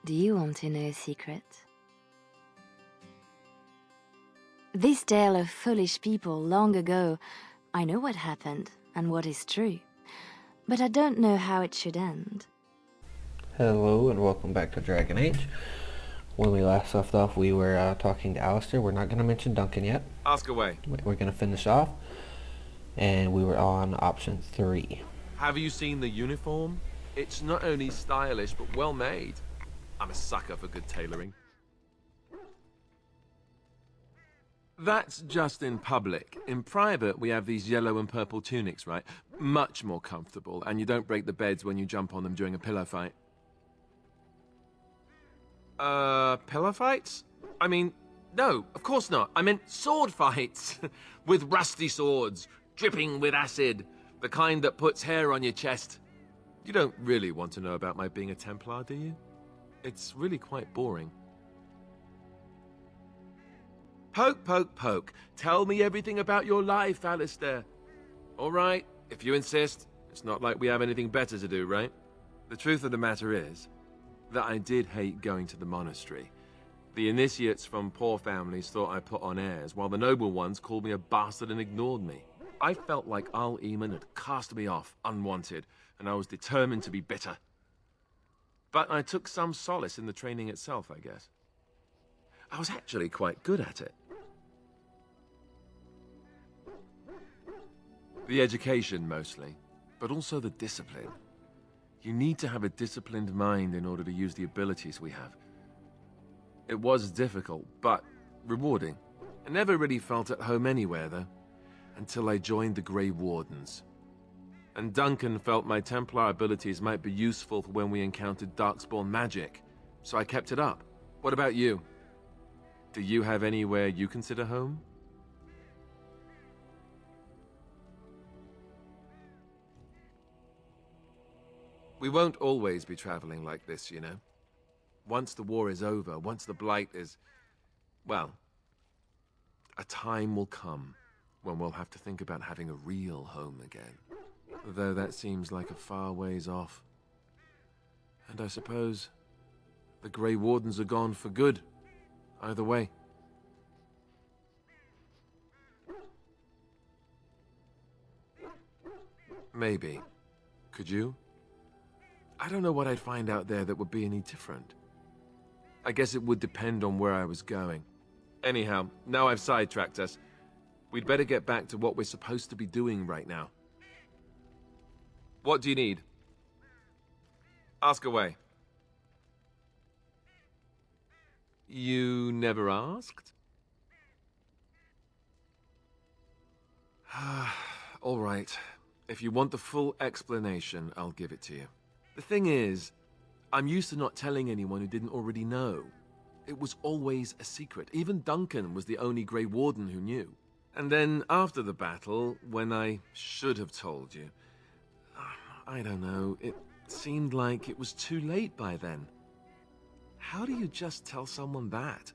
Do you want to know a secret? This tale of foolish people long ago, I know what happened and what is true, but I don't know how it should end. Hello and welcome back to Dragon Age. When we last left off, we were talking to Alistair. We're not going to mention Duncan yet. Ask away. We're going to finish off, and we were on option 3. Have you seen the uniform? It's not only stylish, but well made. I'm a sucker for good tailoring. That's just in public. In private, we have these yellow and purple tunics, right? Much more comfortable, and you don't break the beds when you jump on them during a pillow fight. Pillow fights? I mean, no, of course not. I meant sword fights. With rusty swords, dripping with acid. The kind that puts hair on your chest. You don't really want to know about my being a Templar, do you? It's really quite boring. Poke, poke, poke. Tell me everything about your life, Alistair. All right, if you insist. It's not like we have anything better to do, right? The truth of the matter is that I did hate going to the monastery. The initiates from poor families thought I put on airs, while the noble ones called me a bastard and ignored me. I felt like Al-Eamon had cast me off, unwanted, and I was determined to be bitter. But I took some solace in the training itself, I guess. I was actually quite good at it. The education, mostly, but also the discipline. You need to have a disciplined mind in order to use the abilities we have. It was difficult, but rewarding. I never really felt at home anywhere, though, until I joined the Grey Wardens. And Duncan felt my Templar abilities might be useful for when we encountered Darkspawn magic, so I kept it up. What about you? Do you have anywhere you consider home? We won't always be traveling like this, you know. Once the war is over, once the Blight is... well, a time will come when we'll have to think about having a real home again. Though that seems like a far ways off. And I suppose the Grey Wardens are gone for good, either way. Maybe. Could you? I don't know what I'd find out there that would be any different. I guess it would depend on where I was going. Anyhow, now I've sidetracked us. We'd better get back to what we're supposed to be doing right now. What do you need? Ask away. You never asked? All right. If you want the full explanation, I'll give it to you. The thing is, I'm used to not telling anyone who didn't already know. It was always a secret. Even Duncan was the only Grey Warden who knew. And then, after the battle, when I should have told you, I don't know, it seemed like it was too late by then. How do you just tell someone that?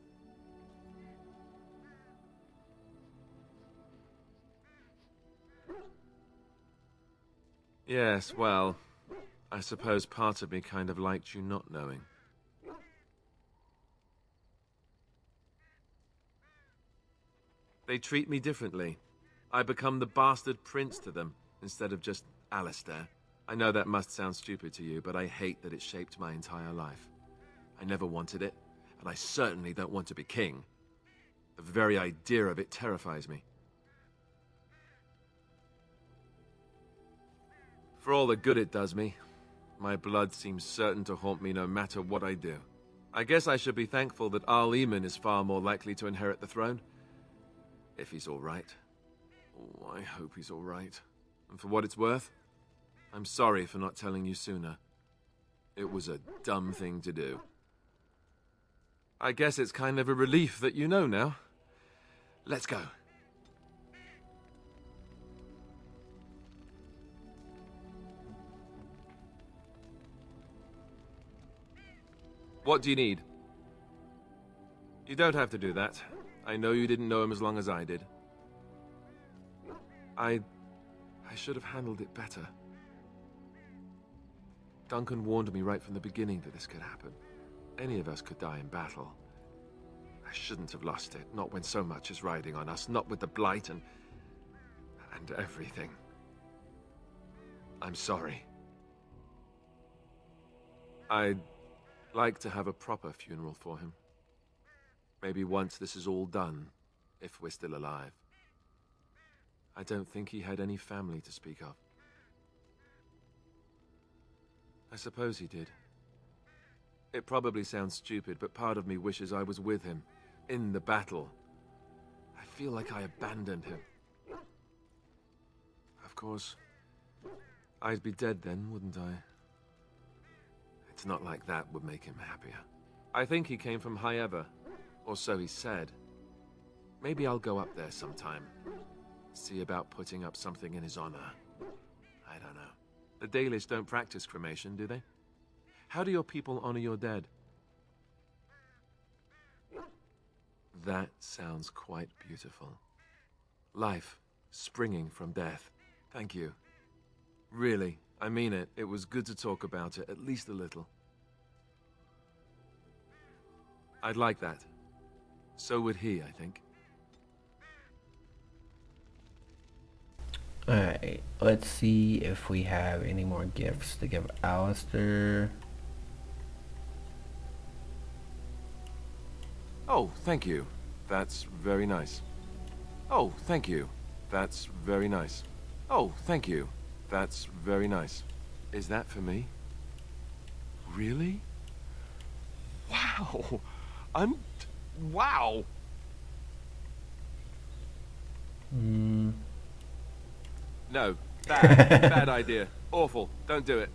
Yes, well, I suppose part of me kind of liked you not knowing. They treat me differently. I become the bastard prince to them, instead of just Alistair. I know that must sound stupid to you, but I hate that it shaped my entire life. I never wanted it, and I certainly don't want to be king. The very idea of it terrifies me. For all the good it does me, my blood seems certain to haunt me no matter what I do. I guess I should be thankful that Al-Eamon is far more likely to inherit the throne. If he's all right. Oh, I hope he's all right. And for what it's worth, I'm sorry for not telling you sooner. It was a dumb thing to do. I guess it's kind of a relief that you know now. Let's go. What do you need? You don't have to do that. I know you didn't know him as long as I did. I should have handled it better. Duncan warned me right from the beginning that this could happen. Any of us could die in battle. I shouldn't have lost it, not when so much is riding on us, not with the Blight and everything. I'm sorry. I'd like to have a proper funeral for him. Maybe once this is all done, if we're still alive. I don't think he had any family to speak of. I suppose he did. It probably sounds stupid, but part of me wishes I was with him, in the battle. I feel like I abandoned him. Of course, I'd be dead then, wouldn't I? It's not like that would make him happier. I think he came from High Ever, or so he said. Maybe I'll go up there sometime. See about putting up something in his honor. I don't know. The Dalish don't practice cremation, do they? How do your people honor your dead? That sounds quite beautiful. Life springing from death. Thank you. Really, I mean it. It was good to talk about it, at least a little. I'd like that. So would he, I think. Alright, let's see if we have any more gifts to give Alistair. Oh, thank you. That's very nice. Oh, thank you. That's very nice. Oh, thank you. That's very nice. Is that for me? Really? Wow. Wow. No, bad idea. Awful. Don't do it.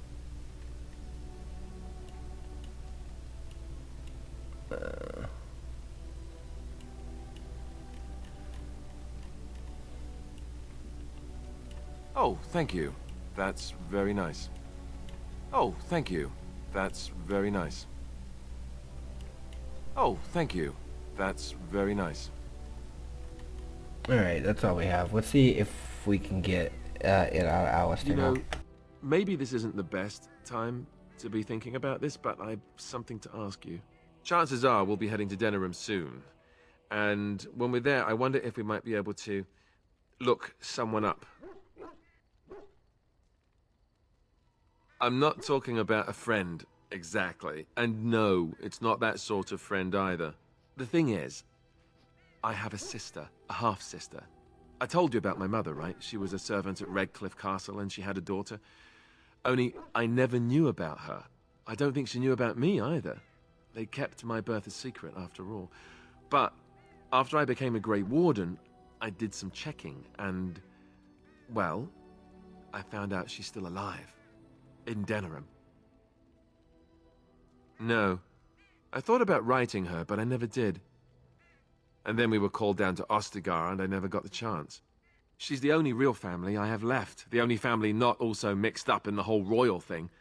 Oh, thank you. That's very nice. Oh, thank you. That's very nice. Oh, thank you. That's very nice. Alright, that's all we have. Let's see if we can get it out of Alistair You know, now. maybe this isn't the best time to be thinking about this, but I've something to ask you. Chances are we'll be heading to Denerim soon. And when we're there, I wonder if we might be able to look someone up. I'm not talking about a friend, exactly. And no, it's not that sort of friend either. The thing is, I have a sister, a half-sister. I told you about my mother, right? She was a servant at Redcliffe Castle and she had a daughter. Only I never knew about her. I don't think she knew about me either. They kept my birth a secret after all. But after I became a Grey Warden, I did some checking and, well, I found out she's still alive. In Denerim. No. I thought about writing her, but I never did. And then we were called down to Ostagar, and I never got the chance. She's the only real family I have left. The only family not also mixed up in the whole royal thing.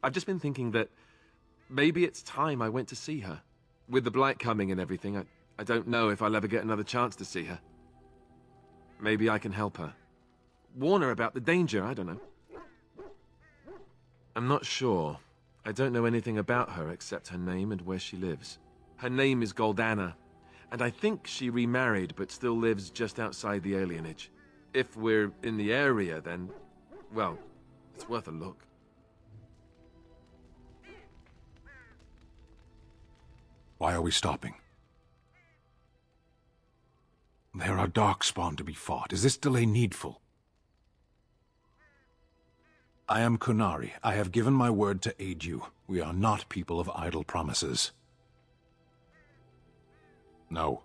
I've just been thinking that maybe it's time I went to see her. With the Blight coming and everything, I don't know if I'll ever get another chance to see her. Maybe I can help her. Warn her about the danger, I don't know. I'm not sure. I don't know anything about her except her name and where she lives. Her name is Goldana, and I think she remarried but still lives just outside the alienage. If we're in the area, then, well, it's worth a look. Why are we stopping? There are Darkspawn to be fought. Is this delay needful? I am Kunari. I have given my word to aid you. We are not people of idle promises. No.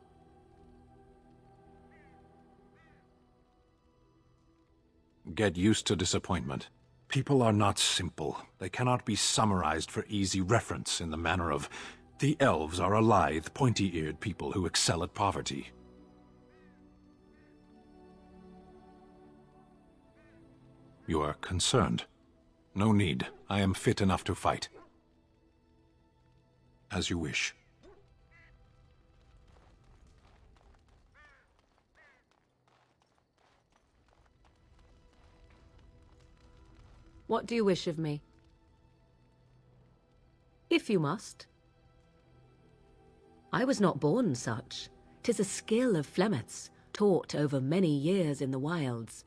Get used to disappointment. People are not simple. They cannot be summarized for easy reference in the manner of, the elves are a lithe, pointy-eared people who excel at poverty. You are concerned. No need. I am fit enough to fight. As you wish. What do you wish of me? If you must. I was not born such. 'Tis a skill of Flemeth's, taught over many years in the wilds.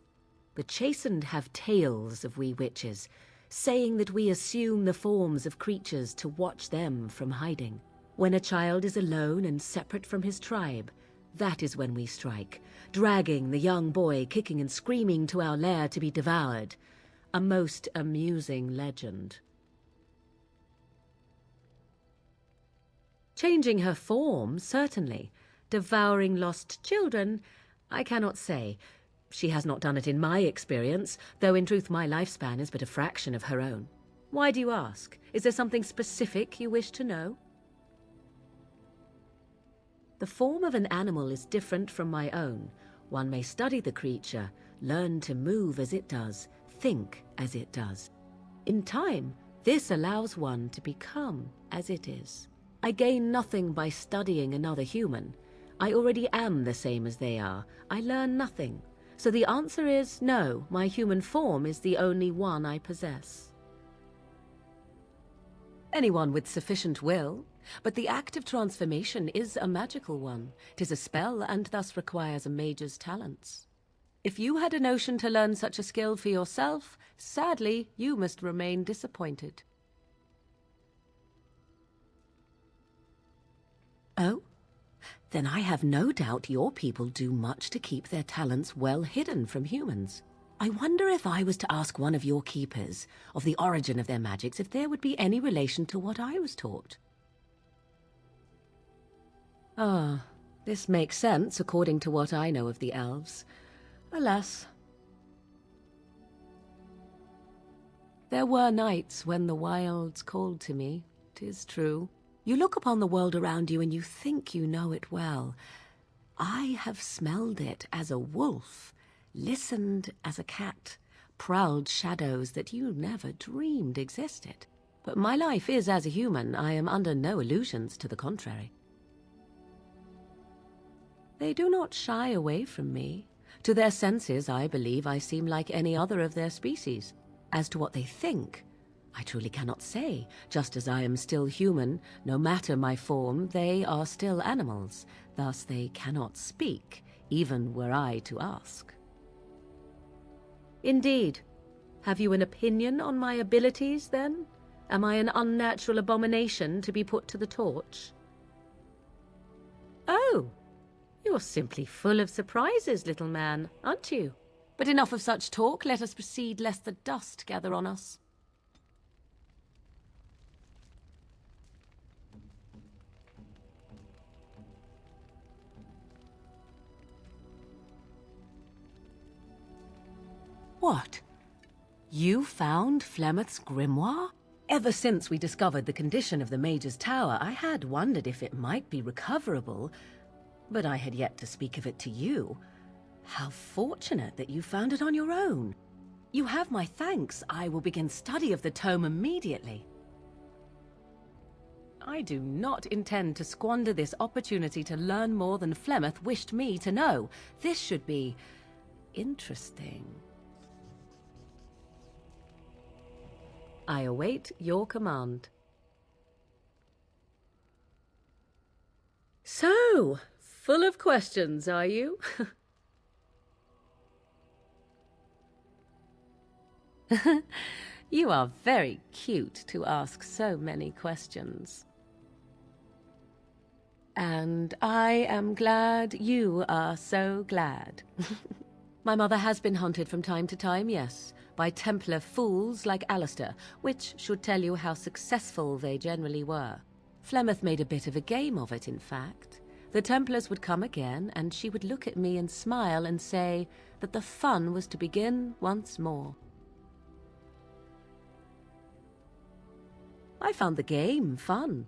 The chastened have tales of we witches, saying that we assume the forms of creatures to watch them from hiding. When a child is alone and separate from his tribe, that is when we strike, dragging the young boy kicking and screaming to our lair to be devoured. A most amusing legend. Changing her form, certainly. Devouring lost children, I cannot say. She has not done it in my experience, though in truth my lifespan is but a fraction of her own. Why do you ask? Is there something specific you wish to know? The form of an animal is different from my own. One may study the creature, learn to move as it does, think as it does. In time, this allows one to become as it is. I gain nothing by studying another human. I already am the same as they are. I learn nothing. So the answer is no, my human form is the only one I possess. Anyone with sufficient will, but the act of transformation is a magical one. 'Tis a spell and thus requires a mage's talents. If you had a notion to learn such a skill for yourself, sadly, you must remain disappointed. Oh? Then I have no doubt your people do much to keep their talents well hidden from humans. I wonder if I was to ask one of your keepers of the origin of their magics, if there would be any relation to what I was taught. Ah, this makes sense according to what I know of the elves. Alas. There were nights when the wilds called to me, 'tis true. You look upon the world around you and you think you know it well. I have smelled it as a wolf, listened as a cat, prowled shadows that you never dreamed existed. But my life is as a human. I am under no illusions to the contrary. They do not shy away from me. To their senses, I believe I seem like any other of their species. As to what they think, I truly cannot say. Just as I am still human, no matter my form, they are still animals. Thus they cannot speak, even were I to ask. Indeed. Have you an opinion on my abilities, then? Am I an unnatural abomination to be put to the torch? Oh, you're simply full of surprises, little man, aren't you? But enough of such talk. Let us proceed, lest the dust gather on us. What? You found Flemeth's grimoire? Ever since we discovered the condition of the Mage's Tower, I had wondered if it might be recoverable, but I had yet to speak of it to you. How fortunate that you found it on your own. You have my thanks. I will begin study of the tome immediately. I do not intend to squander this opportunity to learn more than Flemeth wished me to know. This should be interesting. I await your command. So, full of questions, are you? You are very cute to ask so many questions. And I am glad you are so glad. My mother has been hunted from time to time, yes, by Templar fools like Alistair, which should tell you how successful they generally were. Flemeth made a bit of a game of it, in fact. The Templars would come again, and she would look at me and smile and say that the fun was to begin once more. I found the game fun.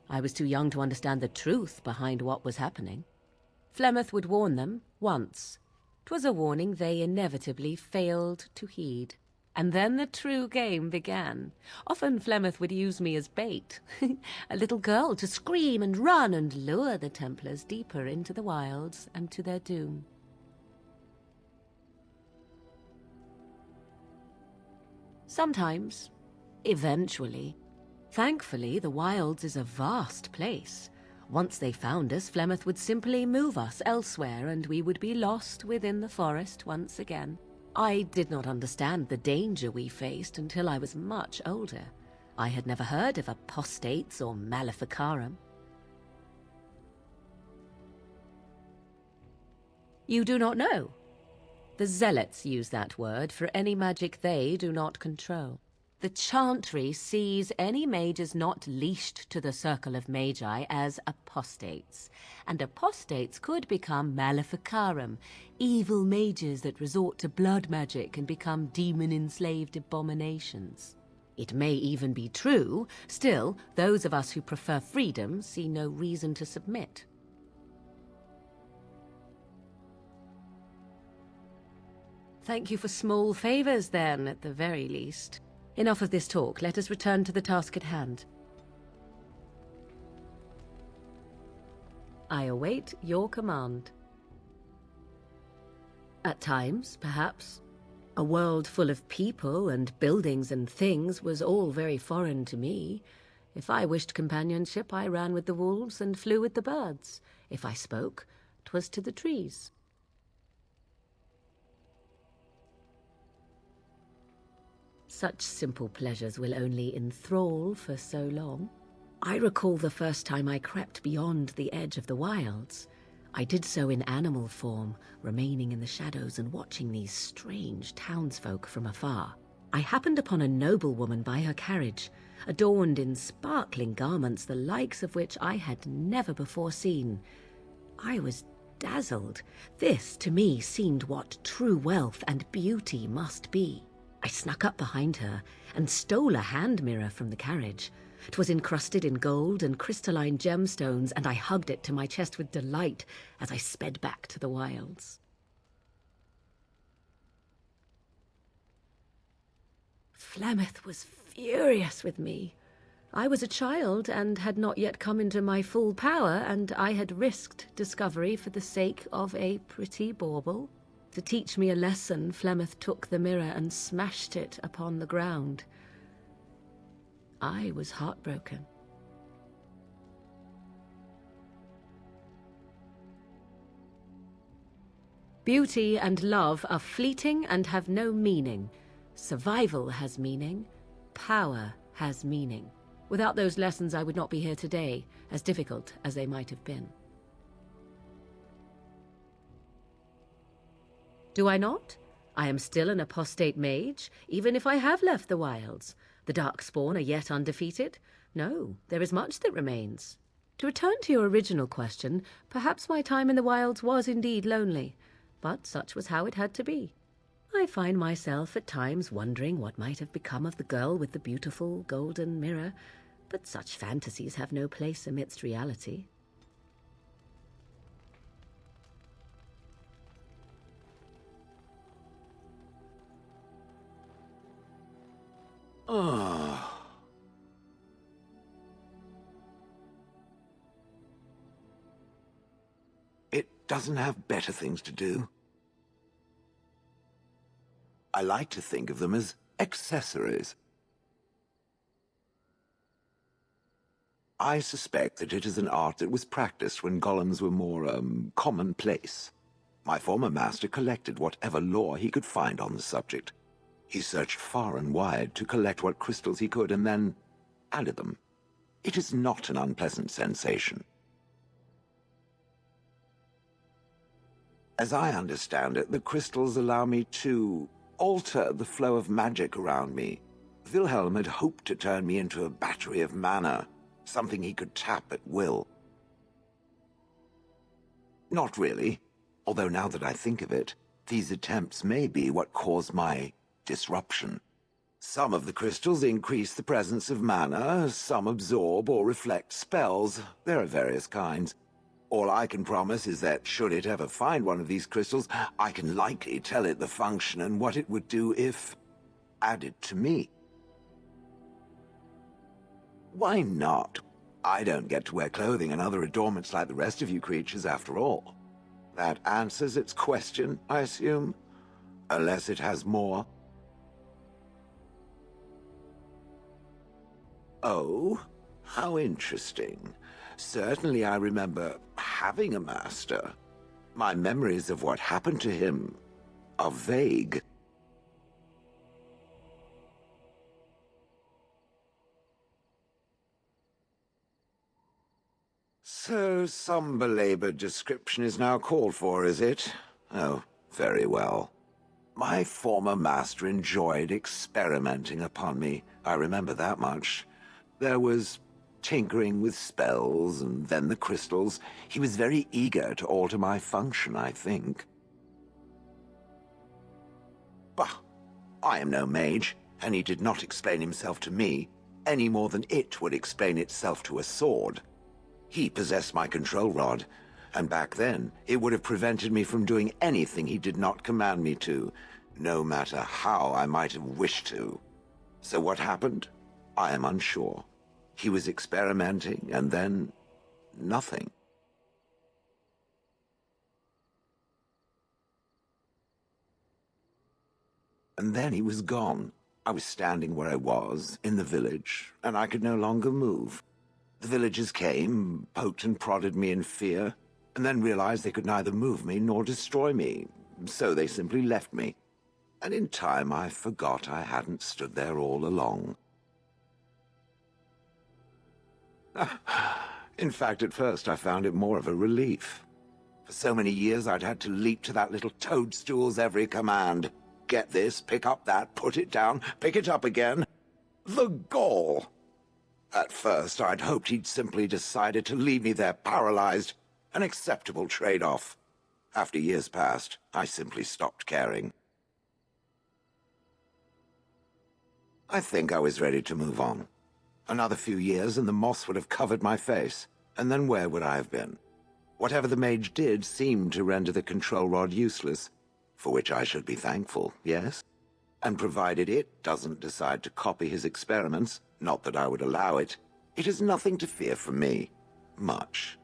I was too young to understand the truth behind what was happening. Flemeth would warn them once. 'Twas a warning they inevitably failed to heed. And then the true game began. Often Flemeth would use me as bait, a little girl to scream and run and lure the Templars deeper into the wilds and to their doom. Sometimes, eventually. Thankfully, the wilds is a vast place. Once they found us, Flemeth would simply move us elsewhere, and we would be lost within the forest once again. I did not understand the danger we faced until I was much older. I had never heard of apostates or maleficarum. You do not know? The zealots use that word for any magic they do not control. The chantry sees any mages not leashed to the circle of magi as apostates, and apostates could become maleficarum, evil mages that resort to blood magic and become demon-enslaved abominations. It may even be true, still, those of us who prefer freedom see no reason to submit. Thank you for small favors, then, at the very least. Enough of this talk. Let us return to the task at hand. I await your command. At times, perhaps, a world full of people and buildings and things was all very foreign to me. If I wished companionship, I ran with the wolves and flew with the birds. If I spoke, 'twas to the trees. Such simple pleasures will only enthrall for so long. I recall the first time I crept beyond the edge of the wilds. I did so in animal form, remaining in the shadows and watching these strange townsfolk from afar. I happened upon a noblewoman by her carriage, adorned in sparkling garments the likes of which I had never before seen. I was dazzled. This, to me, seemed what true wealth and beauty must be. I snuck up behind her and stole a hand mirror from the carriage. 'Twas encrusted in gold and crystalline gemstones, and I hugged it to my chest with delight as I sped back to the wilds. Flemeth was furious with me. I was a child and had not yet come into my full power, and I had risked discovery for the sake of a pretty bauble. To teach me a lesson, Flemeth took the mirror and smashed it upon the ground. I was heartbroken. Beauty and love are fleeting and have no meaning. Survival has meaning. Power has meaning. Without those lessons, I would not be here today, as difficult as they might have been. Do I not? I am still an apostate mage, even if I have left the wilds. The Darkspawn are yet undefeated. No, there is much that remains. To return to your original question, perhaps my time in the wilds was indeed lonely, but such was how it had to be. I find myself at times wondering what might have become of the girl with the beautiful golden mirror, but such fantasies have no place amidst reality. It doesn't have better things to do. I like to think of them as accessories. I suspect that it is an art that was practiced when golems were more, commonplace. My former master collected whatever lore he could find on the subject. He searched far and wide to collect what crystals he could and then added them. It is not an unpleasant sensation. As I understand it, the crystals allow me to alter the flow of magic around me. Wilhelm had hoped to turn me into a battery of mana, something he could tap at will. Not really, although now that I think of it, these attempts may be what caused my disruption. Some of the crystals increase the presence of mana, some absorb or reflect spells. There are various kinds. All I can promise is that should it ever find one of these crystals, I can likely tell it the function and what it would do if added to me. Why not? I don't get to wear clothing and other adornments like the rest of you creatures after all. That answers its question, I assume? Unless it has more. Oh, how interesting. Certainly I remember having a master. My memories of what happened to him are vague. So some belabored description is now called for, is it? Oh, very well. My former master enjoyed experimenting upon me. I remember that much. There was tinkering with spells, and then the crystals. He was very eager to alter my function, I think. Bah! I am no mage, and he did not explain himself to me, any more than it would explain itself to a sword. He possessed my control rod, and back then, it would have prevented me from doing anything he did not command me to, no matter how I might have wished to. So what happened? I am unsure. He was experimenting, and then nothing. And then he was gone. I was standing where I was, in the village, and I could no longer move. The villagers came, poked and prodded me in fear, and then realized they could neither move me nor destroy me, so they simply left me. And in time I forgot I hadn't stood there all along. In fact, at first I found it more of a relief. For so many years I'd had to leap to that little toadstool's every command. Get this, pick up that, put it down, pick it up again. The gall! At first I'd hoped he'd simply decided to leave me there paralyzed, an acceptable trade-off. After years passed, I simply stopped caring. I think I was ready to move on. Another few years and the moss would have covered my face, and then where would I have been? Whatever the mage did seemed to render the control rod useless, for which I should be thankful, yes? And provided it doesn't decide to copy his experiments, not that I would allow it, it has nothing to fear from me. Much.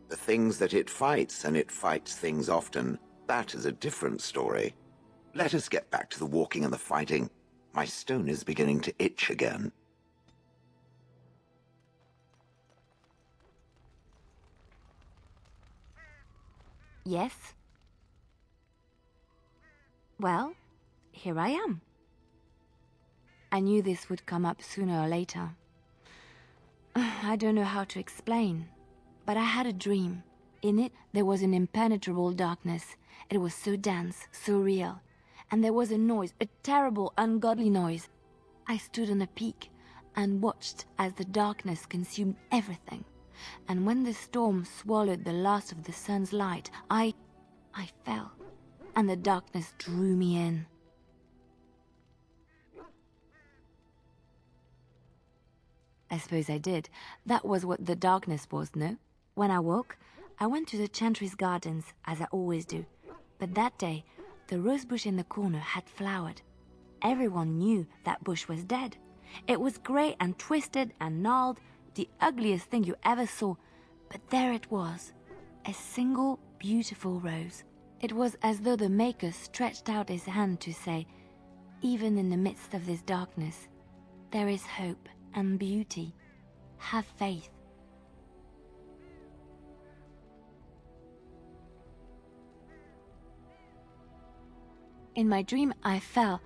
The things that it fights, and it fights things often, that is a different story. Let us get back to the walking and the fighting. My stone is beginning to itch again. Yes? Well, here I am. I knew this would come up sooner or later. I don't know how to explain, but I had a dream. In it, there was an impenetrable darkness. It was so dense, so real. And there was a noise, a terrible, ungodly noise. I stood on a peak and watched as the darkness consumed everything. And when the storm swallowed the last of the sun's light, I fell, and the darkness drew me in. I suppose I did. That was what the darkness was, no? When I woke, I went to the Chantry's gardens, as I always do. But that day, the rosebush in the corner had flowered. Everyone knew that bush was dead. It was grey and twisted and gnarled, the ugliest thing you ever saw. But there it was, a single beautiful rose. It was as though the Maker stretched out his hand to say, even in the midst of this darkness, there is hope and beauty. Have faith. In my dream, I fell,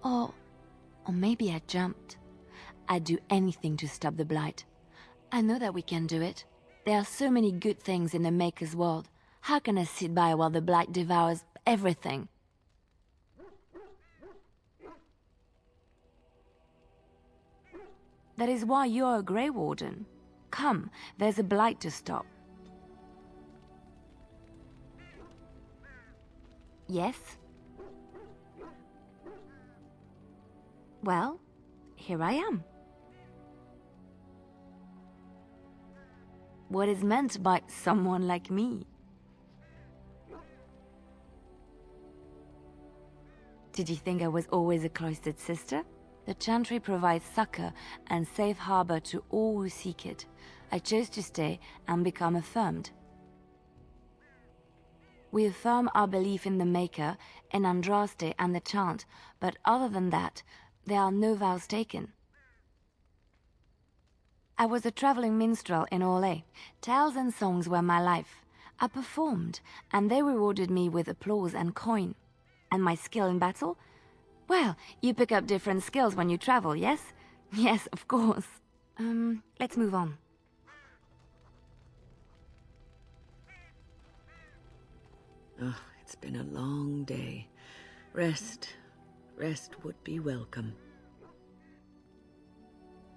or maybe I jumped. I'd do anything to stop the blight. I know that we can do it. There are so many good things in the Maker's world. How can I sit by while the blight devours everything? That is why you're a Grey Warden. Come, there's a blight to stop. Yes? Well, here I am. What is meant by someone like me? Did you think I was always a cloistered sister? The Chantry provides succor and safe harbor to all who seek it. I chose to stay and become affirmed. We affirm our belief in the Maker, in Andraste and the chant, but other than that, there are no vows taken. I was a traveling minstrel in Orlais. Tales and songs were my life. I performed, and they rewarded me with applause and coin. And my skill in battle? Well, you pick up different skills when you travel, yes? Yes, of course. Let's move on. Oh, it's been a long day. Rest would be welcome.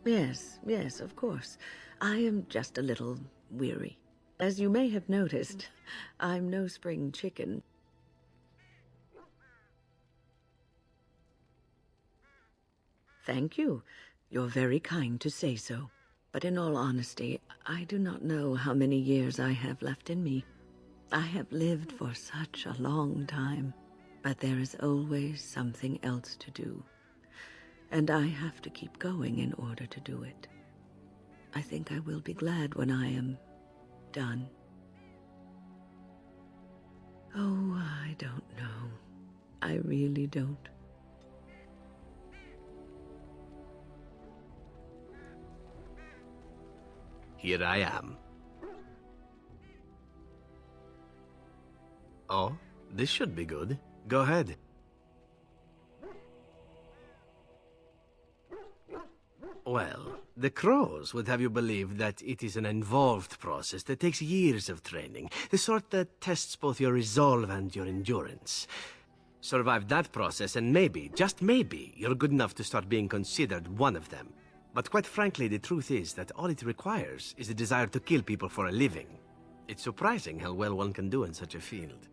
Yes, of course. I am just a little weary. As you may have noticed, I'm no spring chicken. Thank you. You're very kind to say so. But in all honesty, I do not know how many years I have left in me. I have lived for such a long time, but there is always something else to do. And I have to keep going in order to do it. I think I will be glad when I am done. Oh, I don't know. I really don't. Here I am. Oh, this should be good. Go ahead. Well, the crows would have you believe that it is an involved process that takes years of training, the sort that tests both your resolve and your endurance. Survive that process and maybe, just maybe, you're good enough to start being considered one of them. But quite frankly, the truth is that all it requires is a desire to kill people for a living. It's surprising how well one can do in such a field.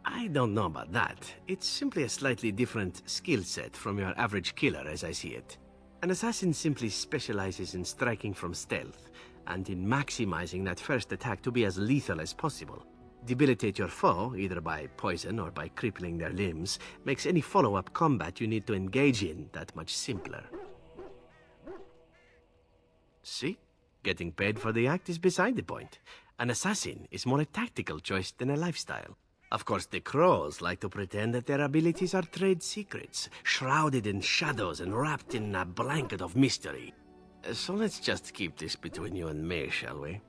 I don't know about that. It's simply a slightly different skill set from your average killer as I see it. An assassin simply specializes in striking from stealth, and in maximizing that first attack to be as lethal as possible. Debilitate your foe, either by poison or by crippling their limbs, makes any follow-up combat you need to engage in that much simpler. See? Getting paid for the act is beside the point. An assassin is more a tactical choice than a lifestyle. Of course, the crows like to pretend that their abilities are trade secrets, shrouded in shadows and wrapped in a blanket of mystery. So let's just keep this between you and me, shall we?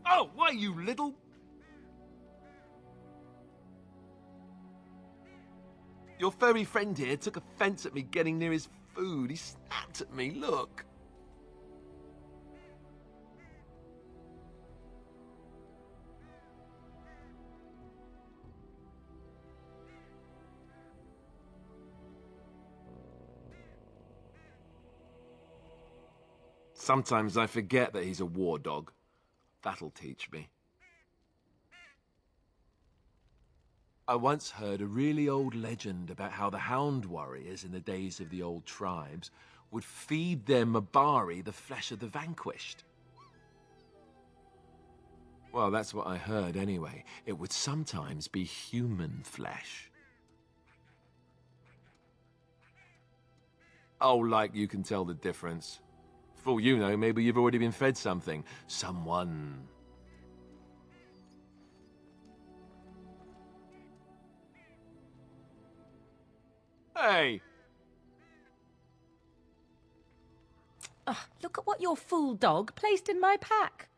Oh, why, you little... Your furry friend here took offense at me getting near his food. He snapped at me, look. Sometimes I forget that he's a war dog. That'll teach me. I once heard a really old legend about how the hound warriors in the days of the old tribes would feed their Mabari the flesh of the vanquished. Well, that's what I heard anyway. It would sometimes be human flesh. Oh, like you can tell the difference. For all you know, maybe you've already been fed something. Someone. Hey! Look at what your fool dog placed in my pack.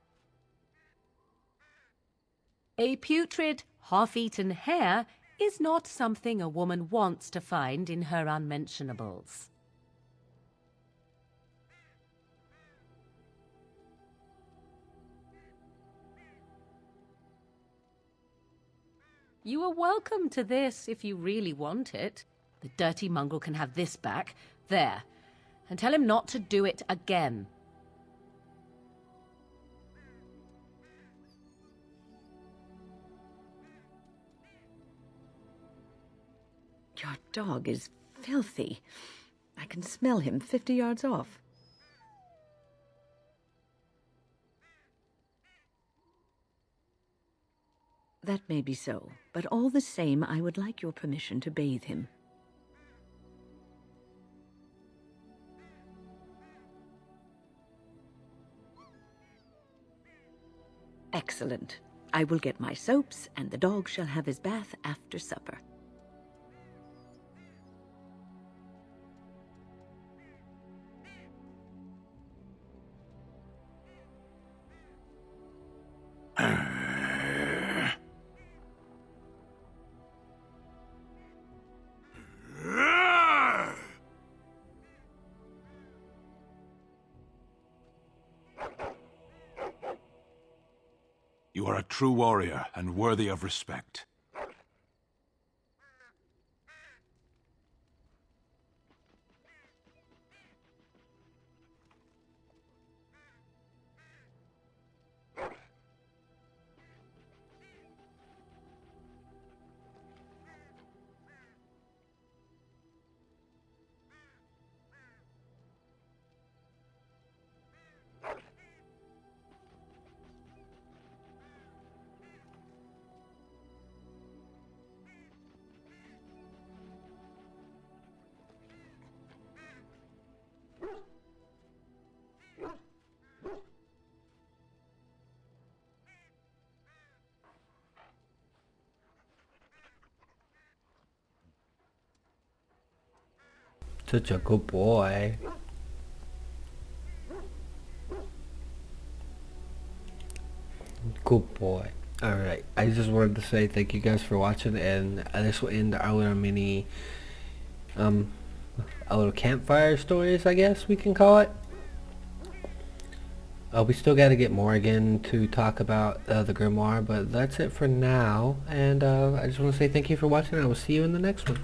A putrid, half-eaten hare is not something a woman wants to find in her unmentionables. You are welcome to this if you really want it. The dirty mongrel can have this back. There. And tell him not to do it again. Your dog is filthy. I can smell him 50 yards off. That may be so, but all the same, I would like your permission to bathe him. Excellent. I will get my soaps, and the dog shall have his bath after supper. You are a true warrior and worthy of respect. Such a good boy. Good boy. Alright, I just wanted to say thank you guys for watching, and this will end our little mini, a little campfire stories, I guess we can call it. We still got to get Morgan to talk about the grimoire, but that's it for now, and I just want to say thank you for watching. I will see you in the next one.